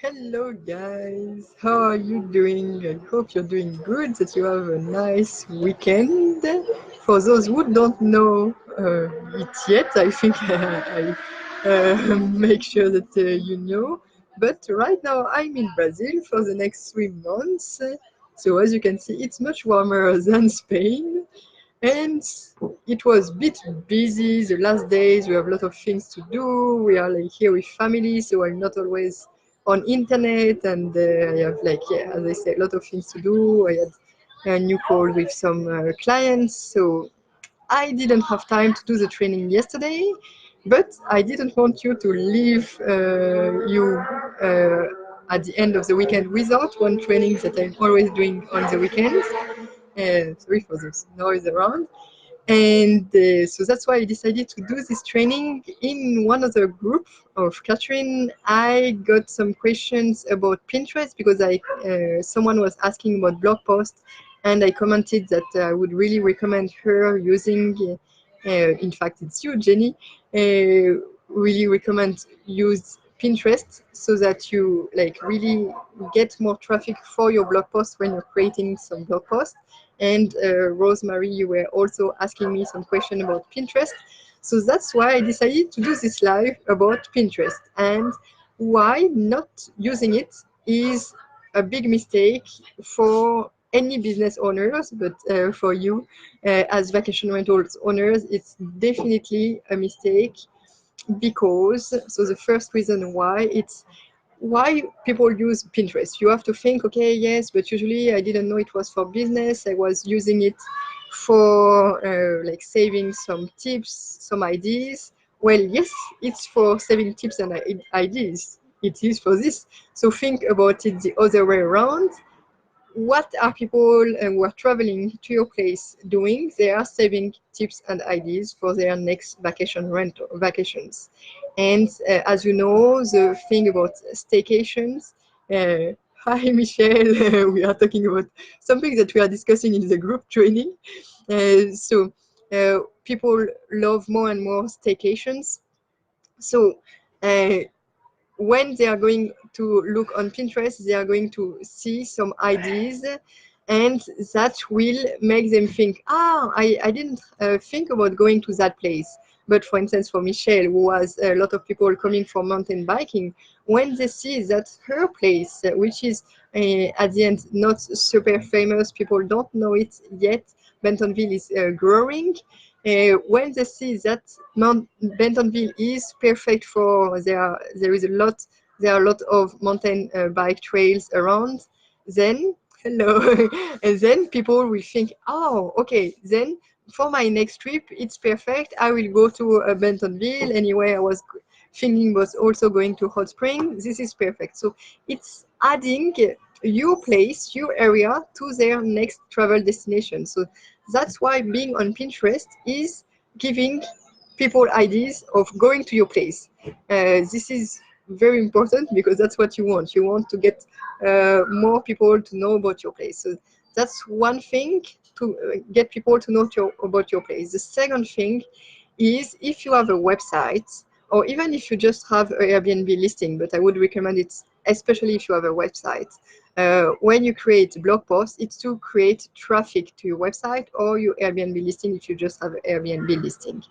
Hello guys, how are you doing? I hope you're doing good, that you have a nice weekend. For those who don't know it yet, I think I make sure that you know. But right now I'm in Brazil for the next 3 months. So as you can see, it's much warmer than Spain. And it was a bit busy the last days. We have a lot of things to do. We are like here with family, so I'm not always on internet. And I have like, yeah, as I said, a lot of things to do. I had a new call with some clients, so I didn't have time to do the training yesterday. But I didn't want you to leave you at the end of the weekend without one training that I'm always doing on the weekends. Sorry for this noise around. And so that's why I decided to do this training in one other group of Catherine. I got some questions about Pinterest because someone was asking about blog posts, and I commented that I would really recommend her using. In fact, it's you, Jenny. Really recommend use Pinterest so that you like really get more traffic for your blog post when you're creating some blog posts. And Rosemary, you were also asking me some question about Pinterest. So that's why I decided to do this live about Pinterest, and why not using it is a big mistake for any business owners, but for you as vacation rentals owners, it's definitely a mistake. Because so the first reason why people use Pinterest. You have to think, okay, yes, but usually I didn't know it was for business. I was using it for like saving some tips, some ideas. Well, yes, it's for saving tips and ideas. It is for this. So think about it the other way around. What are people who are traveling to your place doing? They are saving tips and ideas for their next vacations. And as you know, the thing about staycations. Hi, Michelle. We are talking about something that we are discussing in the group training. People love more and more staycations. So uh, when they are going to look on Pinterest, they are going to see some ideas, and that will make them think, I didn't think about going to that place. But for instance, for Michelle, who has a lot of people coming for mountain biking, when they see that her place, which is at the end not super famous, people don't know it yet, Bentonville is growing. When they see that Mount Bentonville is perfect for there are a lot of mountain bike trails around, then hello, and then people will think, oh, okay, then for my next trip, it's perfect. I will go to Bentonville. Anyway, I was thinking was also going to Hot Spring. This is perfect. So it's adding your place, your area to their next travel destination. So that's why being on Pinterest is giving people ideas of going to your place. This is very important because that's what you want. You want to get more people to know about your place. So that's one thing, to get people to know about your place. The second thing is, if you have a website, or even if you just have an Airbnb listing, but I would recommend it especially if you have a website. When you create blog posts, it's to create traffic to your website or your Airbnb listing if you just have an Airbnb listing.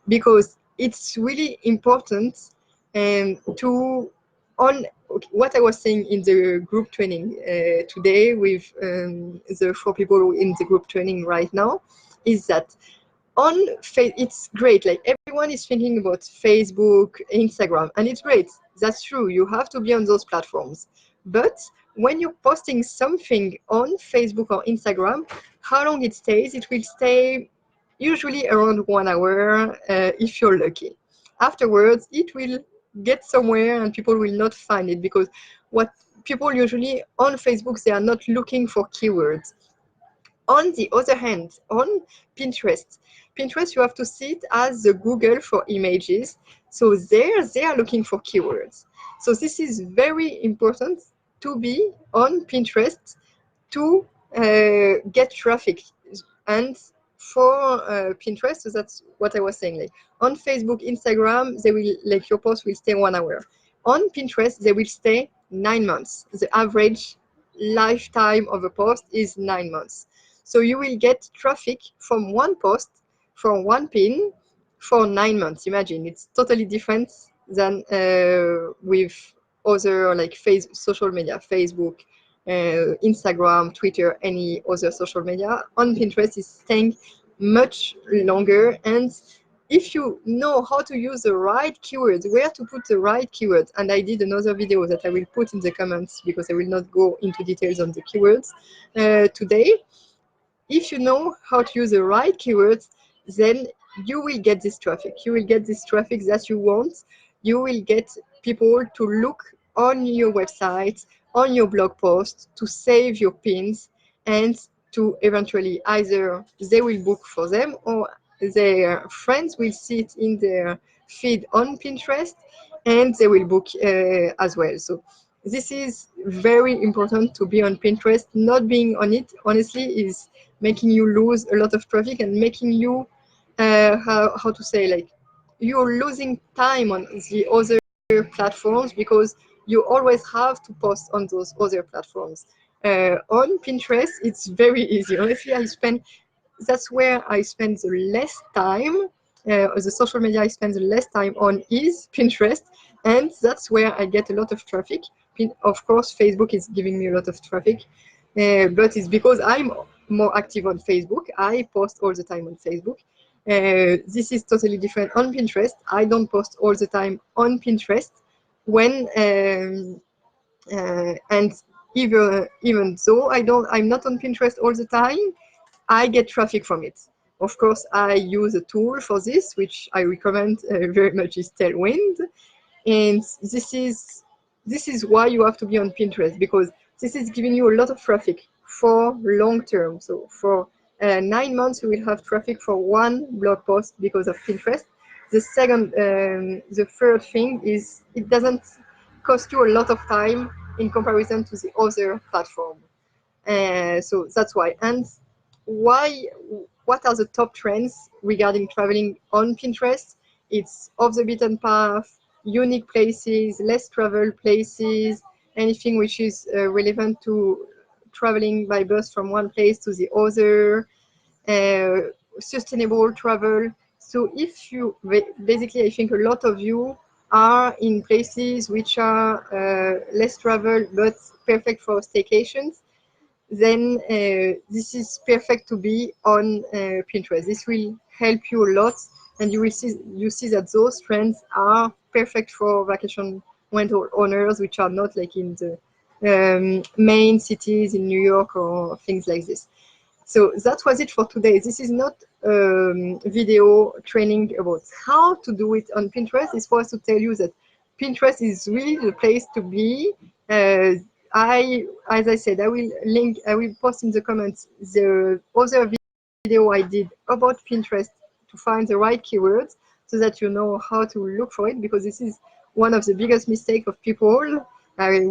Because it's really important to on okay, what I was saying in the group training today with the 4 people in the group training right now, is that it's great, like everyone is thinking about Facebook, Instagram, and it's great. That's true, you have to be on those platforms. But when you're posting something on Facebook or Instagram, how long it stays? It will stay usually around 1 hour if you're lucky. Afterwards, it will get somewhere and people will not find it, because what people usually on Facebook, they are not looking for keywords. On the other hand, on Pinterest, you have to see it as the Google for images. So there, they are looking for keywords. So this is very important to be on Pinterest to get traffic. And for Pinterest, so that's what I was saying. Like on Facebook, Instagram, they will, like, your post will stay 1 hour. On Pinterest, they will stay 9 months. The average lifetime of a post is 9 months. So you will get traffic from one post, from one pin, for 9 months. Imagine, it's totally different than with other like social media, Facebook, Instagram, Twitter, any other social media. On Pinterest is staying much longer, and if you know how to use the right keywords, where to put the right keywords, and I did another video that I will put in the comments because I will not go into details on the keywords today. If you know how to use the right keywords, then you will get this traffic. You will get this traffic that you want. You will get people to look on your website, on your blog post, to save your pins, and to eventually either they will book for them or their friends will see it in their feed on Pinterest and they will book as well. So this is very important to be on Pinterest. Not being on it, honestly, is making you lose a lot of traffic and making you, how to say, like, you're losing time on the other platforms because you always have to post on those other platforms. On Pinterest, it's very easy. Honestly, that's where I spend the less time. The social media I spend the less time on is Pinterest, and that's where I get a lot of traffic. Of course, Facebook is giving me a lot of traffic, but it's because I'm more active on Facebook. I post all the time on Facebook. This is totally different on Pinterest. I don't post all the time on Pinterest. And even though I'm not on Pinterest all the time, I get traffic from it. Of course, I use a tool for this, which I recommend very much, is Tailwind. And this is why you have to be on Pinterest, because this is giving you a lot of traffic for long term. So for 9 months, you will have traffic for one blog post because of Pinterest. The third thing is it doesn't cost you a lot of time in comparison to the other platform. So that's why. And why? What are the top trends regarding traveling on Pinterest? It's off the beaten path, unique places, less traveled places, anything which is relevant to traveling by bus from one place to the other, sustainable travel. So if you, basically, I think a lot of you are in places which are less traveled but perfect for staycations, then this is perfect to be on Pinterest. This will help you a lot, and you see that those trends are perfect for vacation rental owners, which are not like in the main cities in New York or things like this. So that was it for today. This is not video training about how to do it on Pinterest. It's for us to tell you that Pinterest is really the place to be. As I said, I will post in the comments the other video I did about Pinterest to find the right keywords so that you know how to look for it, because this is one of the biggest mistakes of people. We